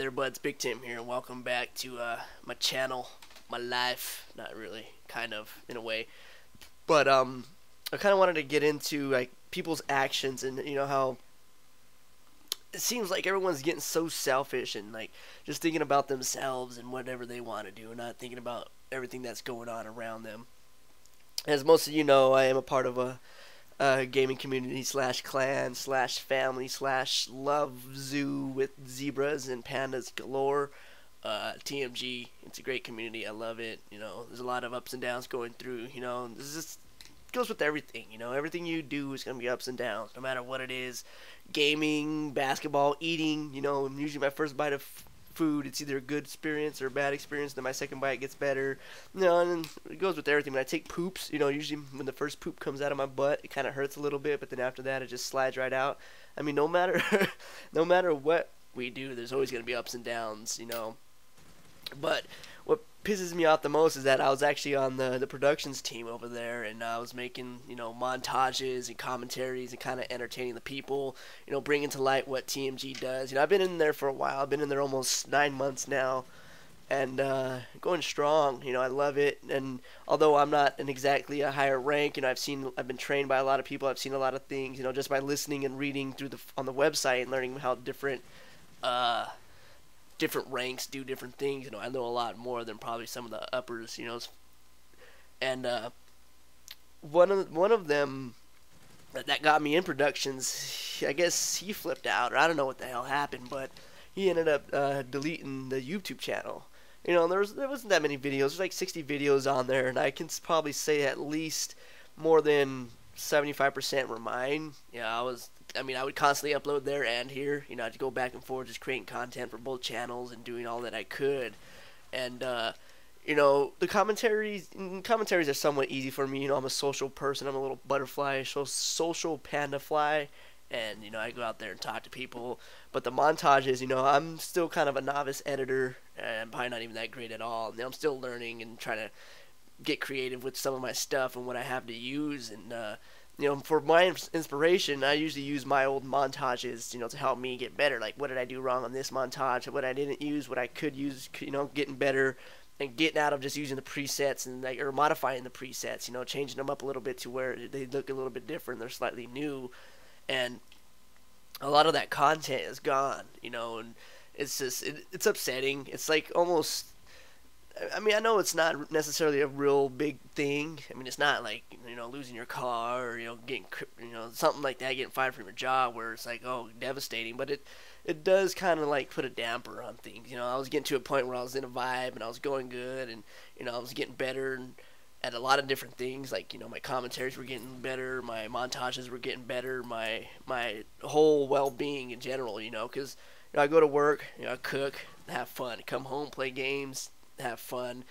there, buds? Big Tim here, and welcome back to my channel, my life. Not really, kind of, in a way. But I kind of wanted to get into like people's actions, and how it seems like everyone's getting so selfish and like just thinking about themselves and whatever they want to do, and not thinking about everything that's going on around them. As most of you know, I am a part of a gaming community slash clan slash family slash love zoo with zebras and pandas galore. TMG, it's a great community. I love it. There's a lot of ups and downs going through. This just goes with everything. Everything you do is gonna be ups and downs, no matter what it is. Gaming, basketball, eating. Usually my first bite of food, it's either a good experience or a bad experience. Then my second bite gets better. And it goes with everything. When I take poops, usually when the first poop comes out of my butt, it kind of hurts a little bit, but then after that, it just slides right out. I mean, no matter, no matter what we do, there's always gonna be ups and downs. But what pisses me off the most is that I was actually on the productions team over there, and I was making montages and commentaries and kind of entertaining the people, bringing to light what TMG does. I've been in there for a while. I've been in there almost 9 months now, and going strong. I love it. And although I'm not in exactly a higher rank, I've been trained by a lot of people. I've seen a lot of things, just by listening and reading through on the website and learning how different ranks do different things. I know a lot more than probably some of the uppers. And one of them that got me in productions, I guess he flipped out, or I don't know what the hell happened, but he ended up deleting the YouTube channel. There wasn't that many videos. There's like 60 videos on there, and I can probably say at least more than 75% were mine. I would constantly upload there and here. I'd go back and forth just creating content for both channels and doing all that I could. And, the commentaries are somewhat easy for me. I'm a social person. I'm a little butterfly, social panda fly. And, I go out there and talk to people. But the montages, I'm still kind of a novice editor. And I'm probably not even that great at all. I'm still learning and trying to get creative with some of my stuff and what I have to use. And, for my inspiration, I usually use my old montages, to help me get better. Like, what did I do wrong on this montage? What I didn't use, what I could use, getting better and getting out of just using the presets and or modifying the presets, changing them up a little bit to where they look a little bit different. They're slightly new, and a lot of that content is gone, and it's just it's upsetting. It's like almost. I know it's not necessarily a real big thing. It's not like, losing your car or, getting, something like that, getting fired from your job where it's like, oh, devastating. But it does kind of like put a damper on things. I was getting to a point where I was in a vibe and I was going good and, I was getting better at a lot of different things. Like, my commentaries were getting better, my montages were getting better, my whole well-being in general, because, I go to work, I cook, have fun, come home, play games, have fun,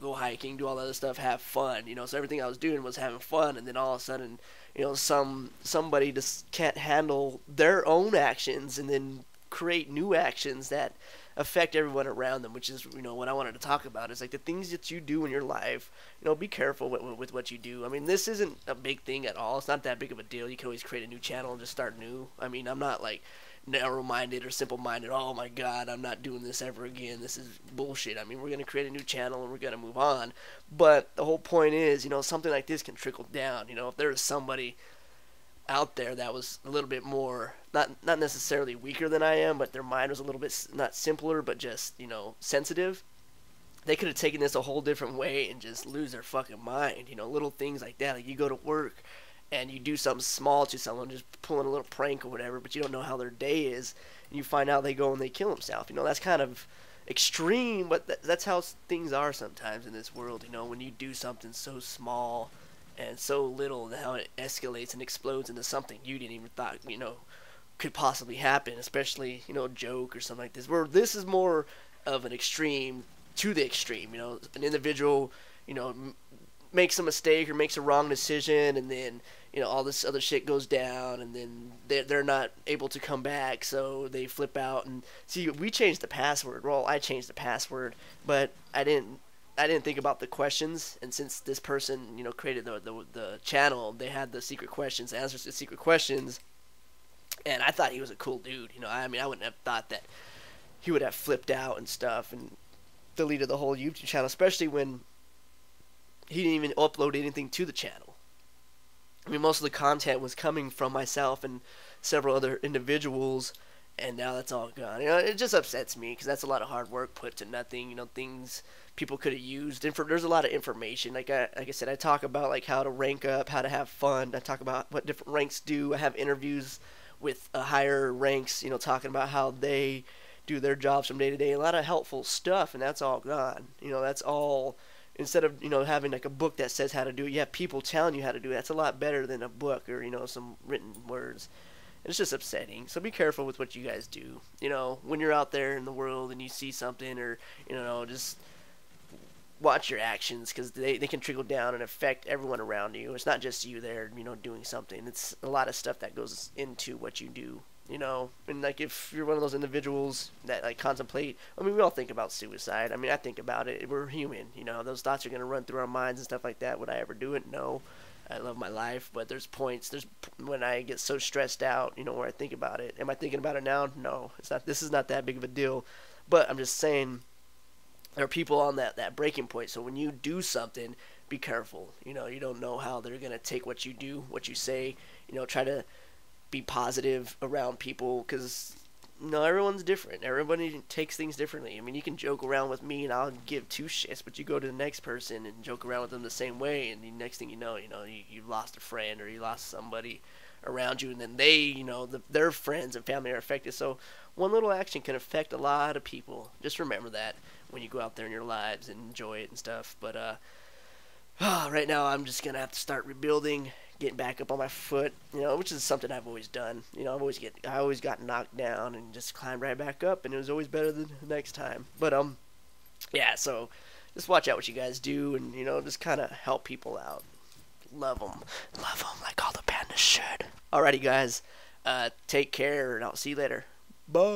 go hiking, do all that other stuff, have fun, so everything I was doing was having fun. And then all of a sudden, somebody just can't handle their own actions and then create new actions that affect everyone around them, which is, what I wanted to talk about is like the things that you do in your life. Be careful with what you do. This isn't a big thing at all. It's not that big of a deal. You can always create a new channel and just start new. I'm not like narrow-minded or simple-minded. Oh my god, I'm not doing this ever again. This is bullshit. We're going to create a new channel and we're going to move on. But the whole point is, something like this can trickle down. If there is somebody out there that was a little bit more, not necessarily weaker than I am, but their mind was a little bit, not simpler, but just, sensitive, they could have taken this a whole different way and just lose their fucking mind. Little things like that. Like, you go to work and you do something small to someone, just pulling a little prank or whatever, but you don't know how their day is, and you find out they go and they kill themselves. That's kind of extreme, but that's how things are sometimes in this world. When you do something so small and so little, and how it escalates and explodes into something you didn't even thought, could possibly happen, especially, a joke or something like this, where this is more of an extreme to the extreme. An individual, makes a mistake or makes a wrong decision, and then all this other shit goes down, and then they're not able to come back, so they flip out. And see, we changed the password. Well, I changed the password, but I didn't think about the questions. And since this person created the channel, they had the secret questions, answers to secret questions, and I thought he was a cool dude. I wouldn't have thought that he would have flipped out and stuff and deleted the whole YouTube channel, especially when he didn't even upload anything to the channel. I mean, most of the content was coming from myself and several other individuals, and now that's all gone. You know, it just upsets me because that's a lot of hard work put to nothing. You know, things people could have used. There's a lot of information. Like I said, I talk about like how to rank up, how to have fun. I talk about what different ranks do. I have interviews with higher ranks. You know, talking about how they do their jobs from day to day. A lot of helpful stuff, and that's all gone. You know, that's all. Instead of, you know, having like a book that says how to do it, you have people telling you how to do it. That's a lot better than a book or, you know, some written words. And it's just upsetting. So be careful with what you guys do. You know, when you're out there in the world and you see something, or, you know, just watch your actions, because they can trickle down and affect everyone around you. It's not just you there, you know, doing something. It's a lot of stuff that goes into what you do. You know, and like if you're one of those individuals that like contemplate, I mean, we all think about suicide. I mean, I think about it. We're human, you know. Those thoughts are gonna run through our minds and stuff like that. Would I ever do it? No. I love my life, but there's when I get so stressed out, you know, where I think about it. Am I thinking about it now? No, it's not. This is not that big of a deal. But I'm just saying, there are people on that breaking point. So when you do something, be careful. You know, you don't know how they're gonna take what you do, what you say. You know, try to be positive around people, because no, everyone's different. Everybody takes things differently. I mean, you can joke around with me and I'll give two shits, but you go to the next person and joke around with them the same way, and the next thing you know, you lost a friend or you lost somebody around you, and then they, you know, their friends and family are affected. So one little action can affect a lot of people. Just remember that when you go out there in your lives and enjoy it and stuff. But right now I'm just gonna have to start rebuilding, getting back up on my foot, you know, which is something I've always done. You know, I always got knocked down and just climbed right back up, and it was always better than the next time. But yeah, so just watch out what you guys do, and, you know, just kind of help people out. Love them like all the pandas should. Alrighty, guys, take care, and I'll see you later. Bye.